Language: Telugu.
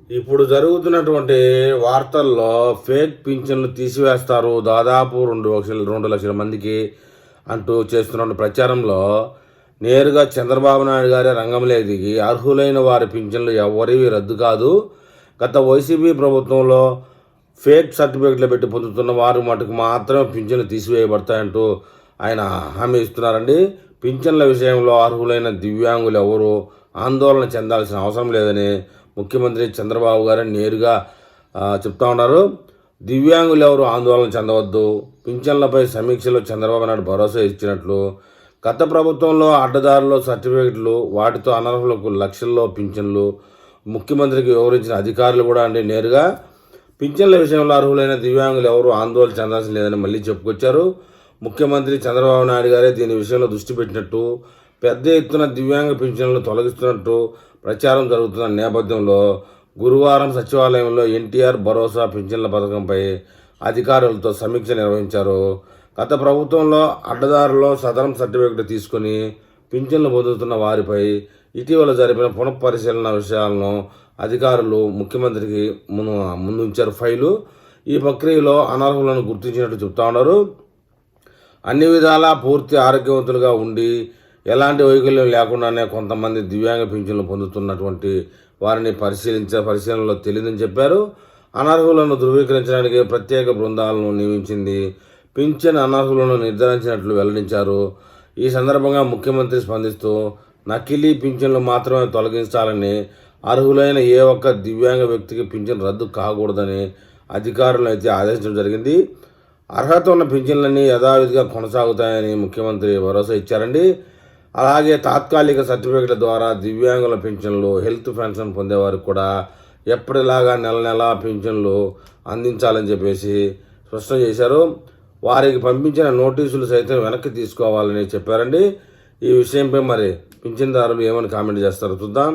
ఇప్పుడు జరుగుతున్నటువంటి వార్తల్లో ఫేక్ పింఛన్లు తీసివేస్తారు దాదాపు 2 లక్షల మందికి అంటూ చేస్తున్న ప్రచారంలో నేరుగా చంద్రబాబు నాయుడు గారే రంగంలోకి దిగి అర్హులైన వారి పింఛన్లు ఎవరివి రద్దు కాదు, గత వైసీపీ ప్రభుత్వంలో ఫేక్ సర్టిఫికెట్లు పెట్టి పొందుతున్న వారు మటుకు మాత్రమే పింఛన్లు తీసివేయబడతాయంటూ ఆయన హామీ ఇస్తున్నారండి. పింఛన్ల విషయంలో అర్హులైన దివ్యాంగులు ఎవరు ఆందోళన చెందాల్సిన అవసరం లేదని ముఖ్యమంత్రి చంద్రబాబు గారు నేరుగా చెప్తా ఉన్నారు. దివ్యాంగులు ఎవరు ఆందోళన చెందవద్దు, పింఛన్లపై సమీక్షలో చంద్రబాబు నాయుడు భరోసా ఇచ్చినట్లు, గత ప్రభుత్వంలో అడ్డదారులో సర్టిఫికెట్లు వాటితో అనర్హులకు లక్షల్లో పింఛన్లు ముఖ్యమంత్రికి వివరించిన అధికారులు కూడా నేరుగా పింఛన్ల విషయంలో అర్హులైన దివ్యాంగులు ఎవరు ఆందోళన చెందాల్సిన లేదని మళ్ళీ చెప్పుకొచ్చారు. ముఖ్యమంత్రి చంద్రబాబు నాయుడు గారే దీని విషయంలో దృష్టి పెట్టినట్టు, పెద్ద ఎత్తున దివ్యాంగ పింఛన్లను తొలగిస్తున్నట్టు ప్రచారం జరుగుతున్న నేపథ్యంలో గురువారం సచివాలయంలో ఎన్టీఆర్ భరోసా పింఛన్ల పథకంపై అధికారులతో సమీక్ష నిర్వహించారు. గత ప్రభుత్వంలో అడ్డదారులో సదరం సర్టిఫికెట్ తీసుకుని పింఛన్లు పొందుతున్న వారిపై ఇటీవల జరిపిన పునఃపరిశీలన విషయాలను అధికారులు ముఖ్యమంత్రికి ముందుంచారు ఫైలు. ఈ ప్రక్రియలో అనర్హులను గుర్తించినట్టు చెప్తా ఉన్నారు. అన్ని విధాలా పూర్తి ఆరోగ్యవంతులుగా ఉండి ఎలాంటి వైకల్యం లేకుండానే కొంతమంది దివ్యాంగ పింఛన్లు పొందుతున్నటువంటి వారిని పరిశీలనలో తెలియదని చెప్పారు. అనర్హులను ధృవీకరించడానికి ప్రత్యేక బృందాలను నియమించింది. పింఛన్ అనర్హులను నిర్ధారించినట్లు వెల్లడించారు. ఈ సందర్భంగా ముఖ్యమంత్రి స్పందిస్తూ నకిలీ పింఛన్లు మాత్రమే తొలగించాలని, అర్హులైన ఏ ఒక్క దివ్యాంగ వ్యక్తికి పింఛన్ రద్దు కాకూడదని అధికారులను అయితే ఆదేశించడం జరిగింది. అర్హత ఉన్న పింఛన్లన్నీ యథావిధిగా కొనసాగుతాయని ముఖ్యమంత్రి భరోసా ఇచ్చారండి. అలాగే తాత్కాలిక సర్టిఫికెట్ల ద్వారా దివ్యాంగుల పింఛన్లు, హెల్త్ పెన్షన్ పొందేవారికి కూడా ఎప్పటిలాగా నెల పింఛన్లు అందించాలని చెప్పేసి స్పష్టం చేశారు. వారికి పంపించిన నోటీసులు సైతం వెనక్కి తీసుకోవాలని చెప్పారండి. ఈ విషయంపై మరి పింఛన్దారులు ఏమని కామెంట్ చేస్తారో చూద్దాం.